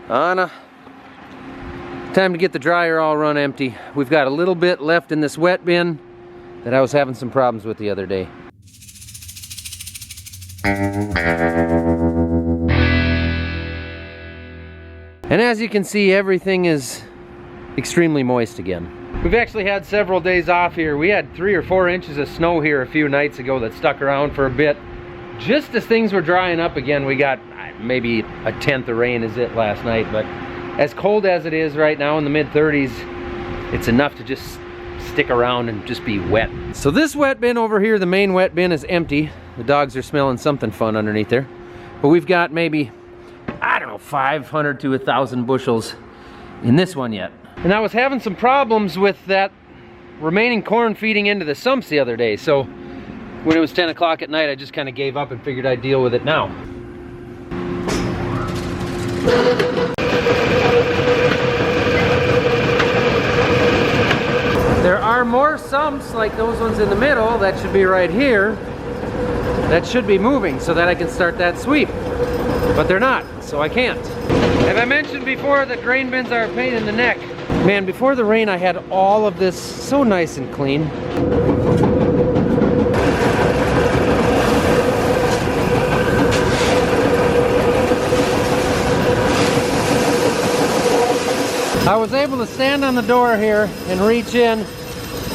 Anna, time to get the dryer all run empty. We've got a little bit left in this wet bin that I was having some problems with the other day. And as you can see, everything is extremely moist again. We've actually had several days off here. We had 3 or 4 inches of snow here a few nights ago that stuck around for a bit. Just as things were drying up again, we got maybe a tenth of rain is it last night, but as cold as it is right now in the mid-30s, it's enough to just stick around and just be wet. So this wet bin over here, the main wet bin, is empty. The dogs are smelling something fun underneath there. But we've got maybe, I don't know, 500 to 1,000 bushels in this one yet. And I was having some problems with that remaining corn feeding into the sumps the other day. So when it was 10 o'clock at night, I just kind of gave up and figured I'd deal with it now. There are more sumps like those ones in the middle that should be right here. That should be moving so that I can start that sweep. But they're not, so I can't. Have I mentioned before that grain bins are a pain in the neck? Man, before the rain I had all of this so nice and clean. I was able to stand on the door here and reach in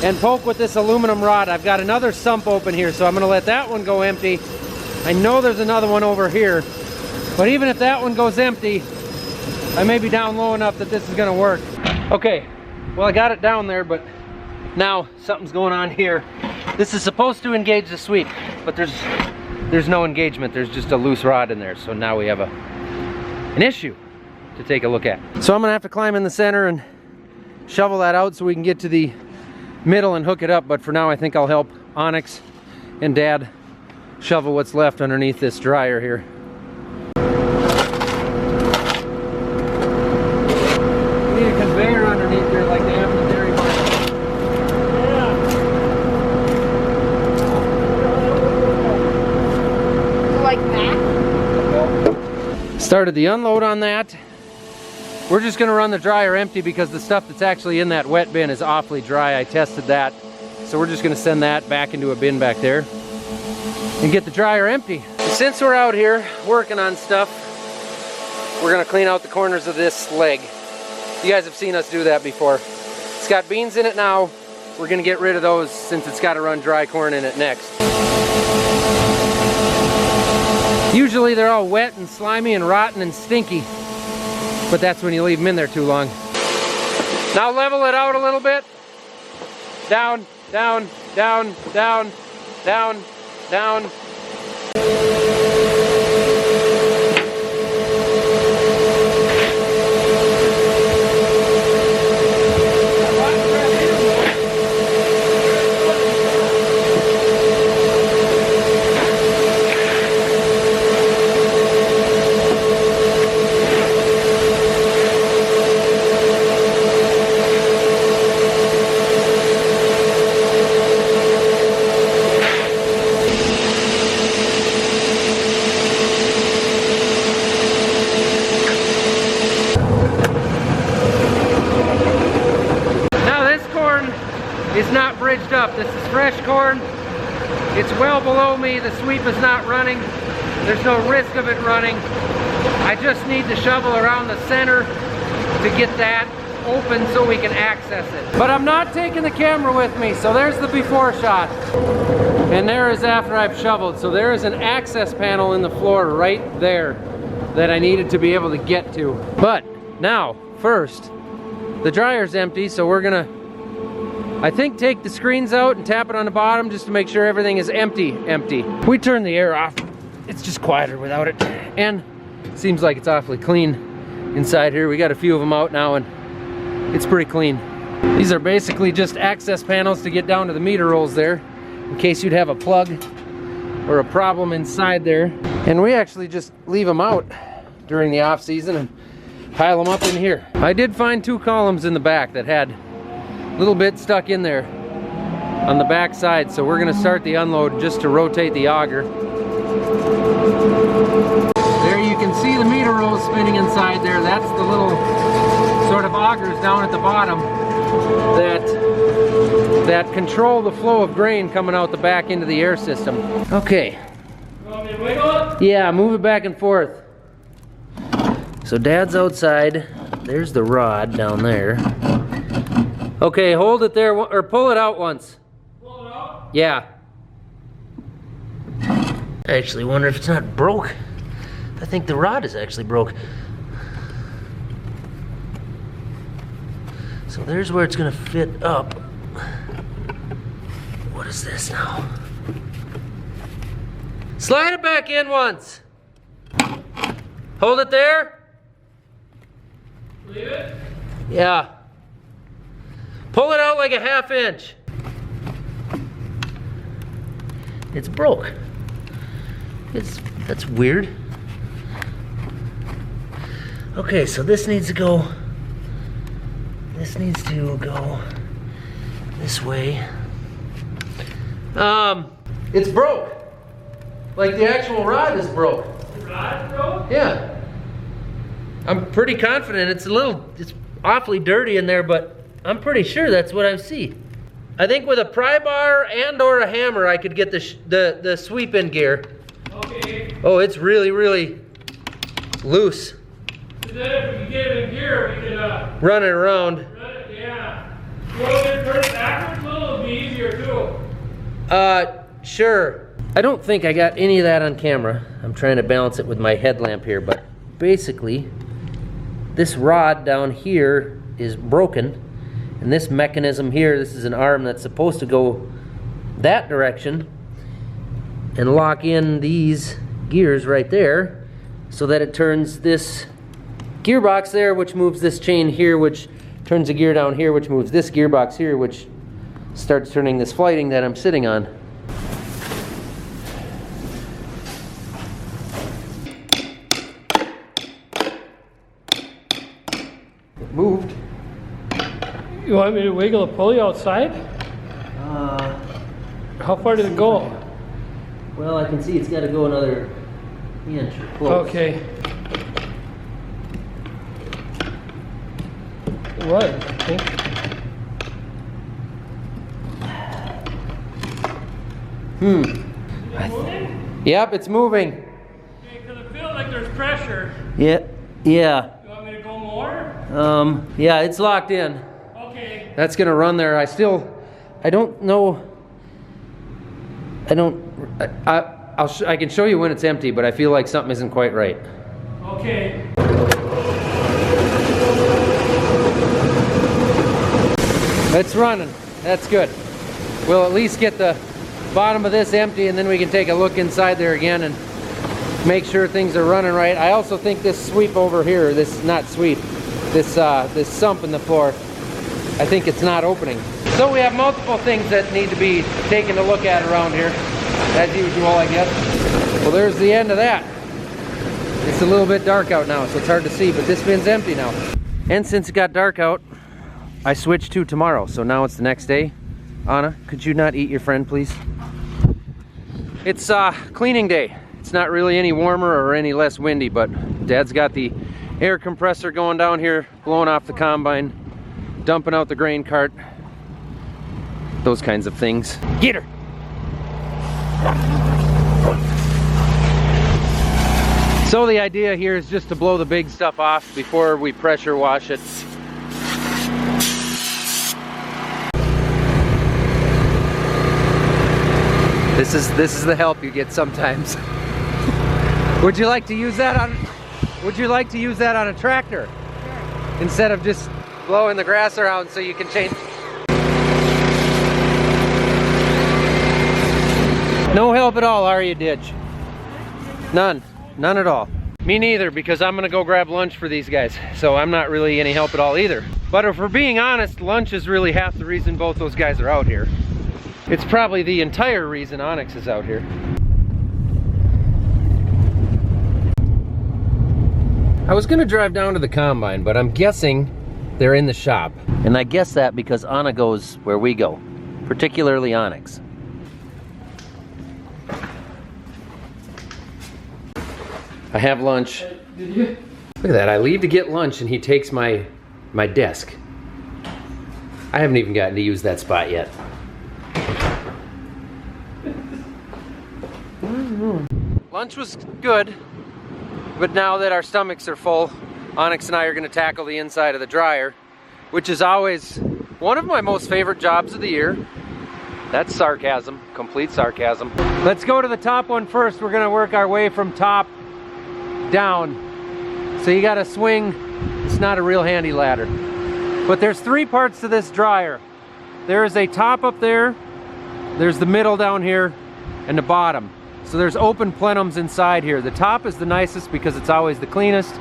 and poke with this aluminum rod. I've got another sump open here, so I'm gonna let that one go empty. I know there's another one over here, but even if that one goes empty, I may be down low enough that this is gonna work. Okay, well I got it down there, but now something's going on here. This is supposed to engage the sweep, but there's no engagement. There's just a loose rod in there, so now we have an issue to take a look at. So I'm gonna have to climb in the center and shovel that out so we can get to the middle and hook it up, but for now I think I'll help Onyx and Dad shovel what's left underneath this dryer here. We need a conveyor underneath there like they have in the dairy market. Yeah. Like that? Started the unload on that. We're just gonna run the dryer empty because the stuff that's actually in that wet bin is awfully dry. I tested that. So we're just gonna send that back into a bin back there and get the dryer empty. Since we're out here working on stuff, we're gonna clean out the corners of this leg. You guys have seen us do that before. It's got beans in it now. We're gonna get rid of those since it's gotta run dry corn in it next. Usually they're all wet and slimy and rotten and stinky, but that's when you leave them in there too long. Now level it out a little bit. Down, down, down, down, down, down. It's not bridged up. This is fresh corn. It's well below me. The sweep is not running. There's no risk of it running. I just need to shovel around the center to get that open so we can access it. But I'm not taking the camera with me, so there's the before shot. And there is after I've shoveled. So there is an access panel in the floor right there that I needed to be able to get to. But now, first, the dryer's empty, so we're gonna, I think, take the screens out and tap it on the bottom just to make sure everything is empty. We turn the air off. It's just quieter without it. And it seems like it's awfully clean inside here. We got a few of them out now and it's pretty clean. These are basically just access panels to get down to the meter rolls there in case you'd have a plug or a problem inside there. And we actually just leave them out during the off season and pile them up in here. I did find 2 columns in the back that had a little bit stuck in there on the back side, so we're gonna start the unload just to rotate the auger. There you can see the meter rolls wheels spinning inside there. That's the little sort of augers down at the bottom that control the flow of grain coming out the back into the air system. Okay. You want me to wiggle it? Yeah, move it back and forth. So Dad's outside. There's the rod down there. Okay, hold it there, or pull it out once. Pull it out? Yeah. I actually wonder if it's not broke. I think the rod is actually broke. So there's where it's gonna fit up. What is this now? Slide it back in once. Hold it there. Leave it? Yeah. Pull it out like a 1/2 inch. It's broke. That's weird. Okay, so this needs to go this way. It's broke. Like the actual rod is broke. The rod broke? Yeah. I'm pretty confident. It's awfully dirty in there, but I'm pretty sure that's what I see. I think with a pry bar and or a hammer, I could get the sweep in gear. Okay. Oh, it's really, really loose. So then if we can get it in gear, we could Run it around. run it, yeah. You want to turn it backwards a little? It'll be easier too. Sure. I don't think I got any of that on camera. I'm trying to balance it with my headlamp here, but basically, this rod down here is broken, and this mechanism here, this is an arm that's supposed to go that direction and lock in these gears right there so that it turns this gearbox there, which moves this chain here, which turns the gear down here, which moves this gearbox here, which starts turning this flighting that I'm sitting on. It moved. You want me to wiggle a pulley outside? How far did it go? Well, I can see it's got to go another inch or close. Okay. What? Okay. Yep, it's moving. Okay, because it feels like there's pressure. Yeah. You want me to go more? Yeah, it's locked in. Okay. That's gonna run there. I don't know. I can show you when it's empty, but I feel like something isn't quite right. Okay. It's running. That's good. We'll at least get the bottom of this empty, and then we can take a look inside there again and make sure things are running right. I also think this sweep over here, this sump in the floor, I think it's not opening. So we have multiple things that need to be taken a look at around here, as usual, I guess. Well, there's the end of that. It's a little bit dark out now, so it's hard to see, but this bin's empty now. And since it got dark out, I switched to tomorrow, so now it's the next day. Anna, could you not eat your friend, please? It's cleaning day. It's not really any warmer or any less windy, but Dad's got the air compressor going down here, blowing off the combine, dumping out the grain cart, those kinds of things. Get her! So the idea here is just to blow the big stuff off before we pressure wash it. This is the help you get sometimes. Would you like to use that on a tractor? Sure. Instead of just blowing the grass around so you can change. No help at all, are you, Ditch? None at all. Me neither, because I'm gonna go grab lunch for these guys, so I'm not really any help at all either. But if we're being honest, lunch is really half the reason both those guys are out here. It's probably the entire reason Onyx is out here. I was gonna drive down to the combine, but I'm guessing they're in the shop. And I guess that because Anna goes where we go, particularly Onyx. I have lunch. Did you? Look at that, I leave to get lunch and he takes my desk. I haven't even gotten to use that spot yet. Lunch was good, but now that our stomachs are full, Onyx and I are going to tackle the inside of the dryer, which is always one of my most favorite jobs of the year. That's sarcasm, complete sarcasm. Let's go to the top one first. We're going to work our way from top down. So you got to swing. It's not a real handy ladder. But there's 3 parts to this dryer. There is a top up there, there's the middle down here, and the bottom. So there's open plenums inside here. The top is the nicest because it's always the cleanest,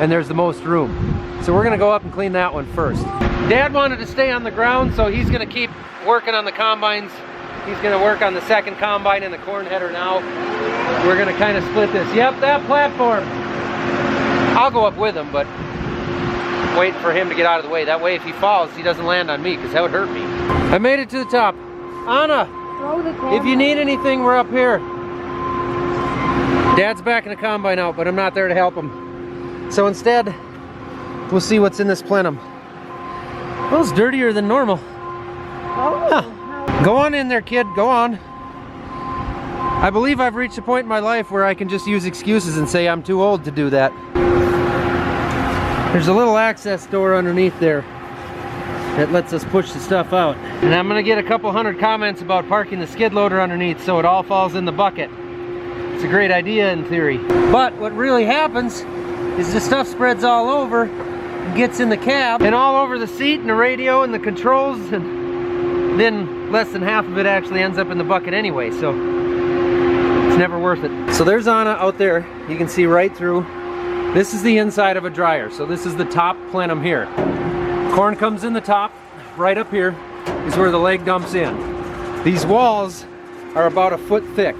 and there's the most room. So we're gonna go up and clean that one first. Dad wanted to stay on the ground, so he's gonna keep working on the combines. He's gonna work on the second combine and the corn header now. We're gonna kind of split this. Yep, that platform. I'll go up with him, but wait for him to get out of the way. That way if he falls, he doesn't land on me, because that would hurt me. I made it to the top. Anna, if you need anything, we're up here. Dad's backing the combine out, but I'm not there to help him. So instead, we'll see what's in this plenum. Well, it's dirtier than normal. Huh. Go on in there, kid, go on. I believe I've reached a point in my life where I can just use excuses and say I'm too old to do that. There's a little access door underneath there that lets us push the stuff out. And I'm gonna get a couple hundred comments about parking the skid loader underneath so it all falls in the bucket. It's a great idea in theory. But what really happens is the stuff spreads all over and gets in the cab and all over the seat and the radio and the controls, and then less than half of it actually ends up in the bucket anyway, so it's never worth it. So there's Anna out there. You can see right through. This is the inside of a dryer, so this is the top plenum here. Corn comes in the top. Right up here is where the leg dumps in. These walls are about 1 foot thick.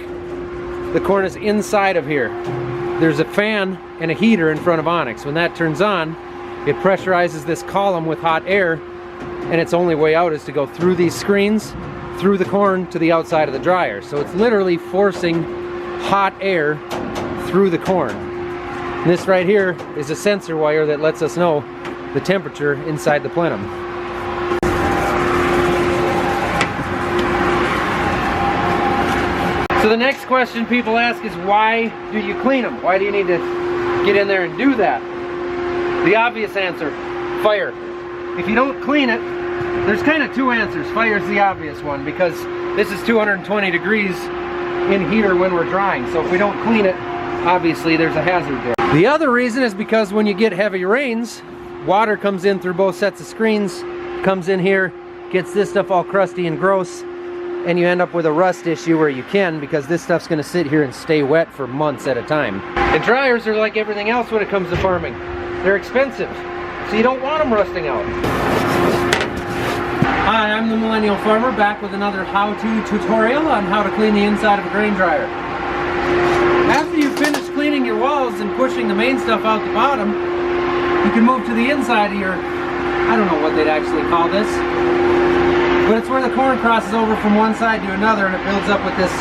The corn is inside of here. There's a fan and a heater in front of Onyx. When that turns on, it pressurizes this column with hot air, and its only way out is to go through these screens, through the corn to the outside of the dryer. So it's literally forcing hot air through the corn. And this right here is a sensor wire that lets us know the temperature inside the plenum. So the next question people ask is, why do you clean them? Why do you need to get in there and do that? The obvious answer, fire. If you don't clean it, there's kind of 2 answers. Fire is the obvious one because this is 220 degrees in here when we're drying. So if we don't clean it, obviously there's a hazard there. The other reason is because when you get heavy rains, water comes in through both sets of screens, comes in here, gets this stuff all crusty and gross, and you end up with a rust issue where you can, because this stuff's gonna sit here and stay wet for months at a time. And dryers are like everything else when it comes to farming. They're expensive, so you don't want them rusting out. Hi, I'm the Millennial Farmer, back with another how-to tutorial on how to clean the inside of a grain dryer. After you finish cleaning your walls and pushing the main stuff out the bottom, you can move to the inside of your, I don't know what they'd actually call this, but it's where the corn crosses over from one side to another and it builds up with this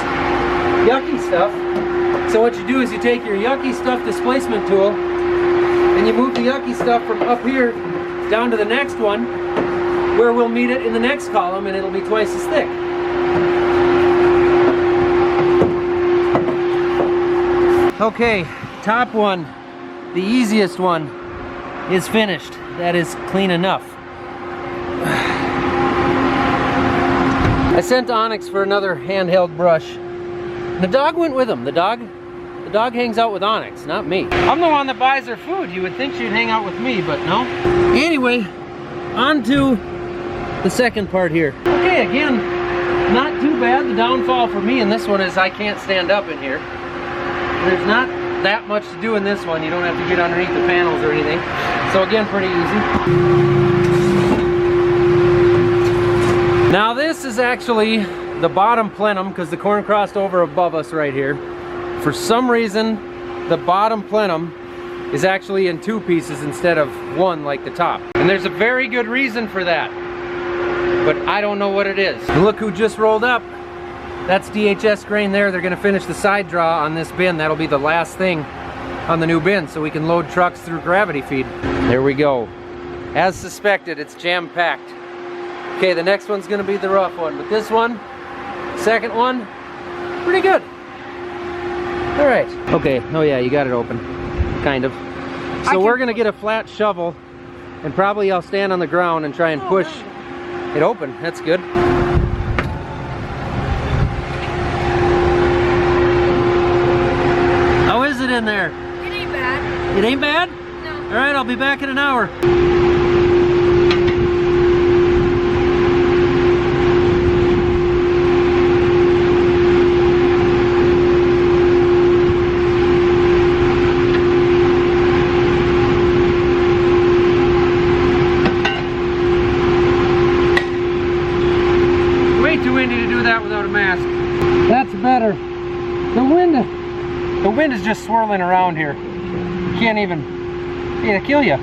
yucky stuff. So what you do is you take your yucky stuff displacement tool and you move the yucky stuff from up here down to the next one, where we'll meet it in the next column, and it'll be twice as thick. Okay, top one, the easiest one, is finished. That is clean enough. I sent Onyx for another handheld brush. The dog went with him. The dog hangs out with Onyx, not me. I'm the one that buys her food. You would think she'd hang out with me, but no. Anyway, on to the second part here. Okay, again, not too bad. The downfall for me in this one is I can't stand up in here. There's not that much to do in this one. You don't have to get underneath the panels or anything. So again, pretty easy. Now this is actually the bottom plenum because the corn crossed over above us right here. For some reason, the bottom plenum is actually in 2 pieces instead of 1 like the top. And there's a very good reason for that, but I don't know what it is. And look who just rolled up. That's DHS grain there. They're gonna finish the side draw on this bin. That'll be the last thing on the new bin so we can load trucks through gravity feed. There we go. As suspected, it's jam-packed. Okay, the next one's gonna be the rough one, but this one, second one, pretty good. All right. Okay, oh yeah, you got it open, kind of. So we're gonna get a flat shovel, and probably I'll stand on the ground and try and push it open. That's good. How is it in there? It ain't bad. It ain't bad? No. All right, I'll be back in an hour. Without a mask. That's better. The wind is just swirling around here. Can't even, it'll kill you.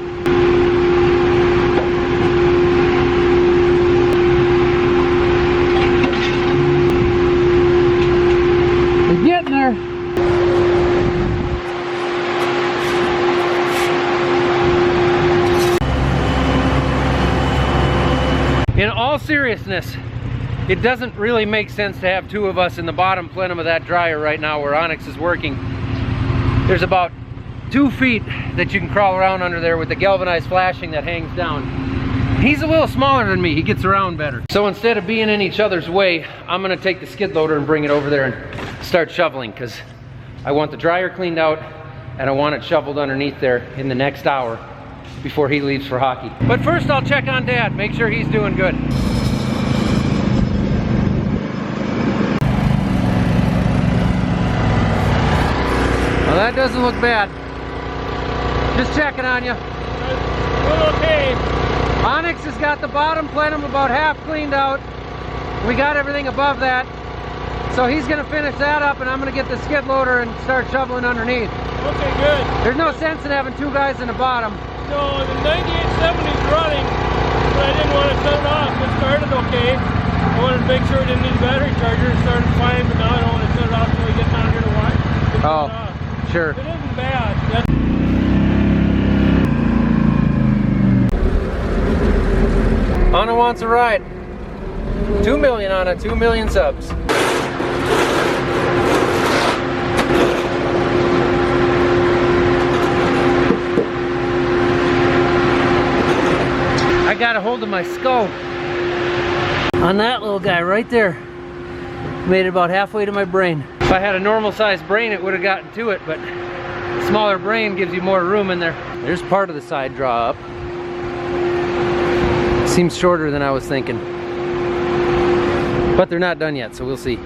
We're getting there. In all seriousness, it doesn't really make sense to have two of us in the bottom plenum of that dryer right now where Onyx is working. There's about 2 feet that you can crawl around under there with the galvanized flashing that hangs down. He's a little smaller than me, he gets around better. So instead of being in each other's way, I'm gonna take the skid loader and bring it over there and start shoveling, because I want the dryer cleaned out and I want it shoveled underneath there in the next hour before he leaves for hockey. But first I'll check on Dad, make sure he's doing good. Well, that doesn't look bad. Just checking on you. Well, okay. Onyx has got the bottom plenum about half cleaned out. We got everything above that. So he's gonna finish that up and I'm gonna get the skid loader and start shoveling underneath. Okay, good. There's no sense in having 2 guys in the bottom. No, the 9870's running, but I didn't want to shut it off. It started okay. I wanted to make sure it didn't need a battery charger. It started fine, but now I don't want to shut it off until we get down here to watch. Oh, sure. It isn't bad. Anna wants a ride. 2 million, Anna, 2 million subs. I got a hold of my skull on that little guy right there. Made it about halfway to my brain. If I had a normal sized brain, it would have gotten to it, but a smaller brain gives you more room in there. There's part of the side draw up. Seems shorter than I was thinking. But they're not done yet, so we'll see.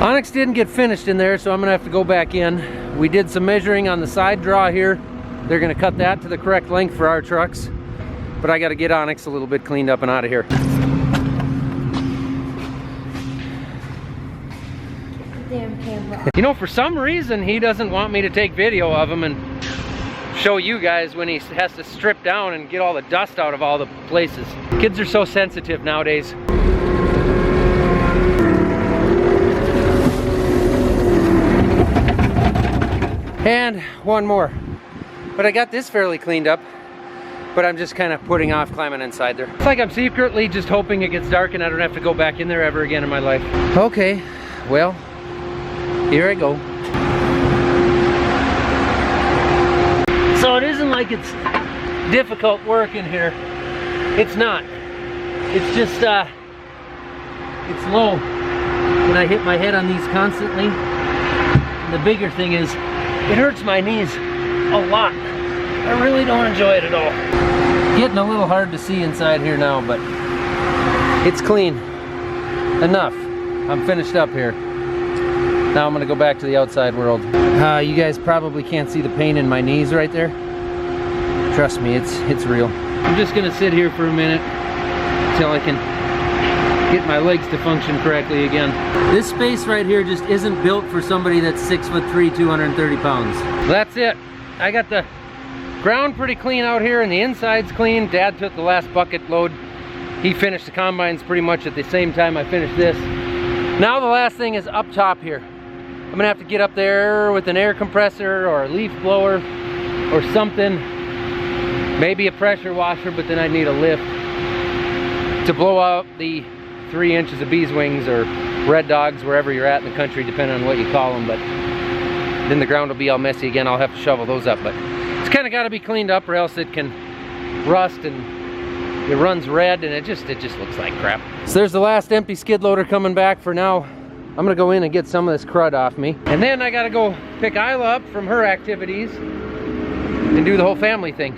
Onyx didn't get finished in there, so I'm gonna have to go back in. We did some measuring on the side draw here. They're gonna cut that to the correct length for our trucks. But I gotta get Onyx a little bit cleaned up and out of here. Damn camera. You know, for some reason, he doesn't want me to take video of him and show you guys when he has to strip down and get all the dust out of all the places. Kids are so sensitive nowadays. And one more. But I got this fairly cleaned up. But I'm just kind of putting off climbing inside there. It's like I'm secretly just hoping it gets dark and I don't have to go back in there ever again in my life. Okay, well, here I go. So it isn't like it's difficult work in here. It's not. It's just, it's low. And I hit my head on these constantly. And the bigger thing is, it hurts my knees a lot. I really don't enjoy it at all. Getting a little hard to see inside here now, but it's clean enough. I'm finished up here. Now I'm gonna go back to the outside world. You guys probably can't see the pain in my knees right there. Trust me, it's real. I'm just gonna sit here for a minute until I can get my legs to function correctly again. This space right here just isn't built for somebody that's 6'3", 230 pounds. That's it. I got the ground pretty clean out here and the inside's clean. Dad took the last bucket load. He finished the combines pretty much at the same time I finished this. Now the last thing is up top here. I'm gonna have to get up there with an air compressor or a leaf blower or something. Maybe a pressure washer, but then I'd need a lift to blow out the 3 inches of bees wings or red dogs, wherever you're at in the country, depending on what you call them. But then the ground will be all messy again. I'll have to shovel those up, but it's kind of got to be cleaned up or else it can rust and it runs red and it just looks like crap. So there's the last empty skid loader coming back. For now, I'm gonna go in and get some of this crud off me. And then I gotta go pick Isla up from her activities and do the whole family thing.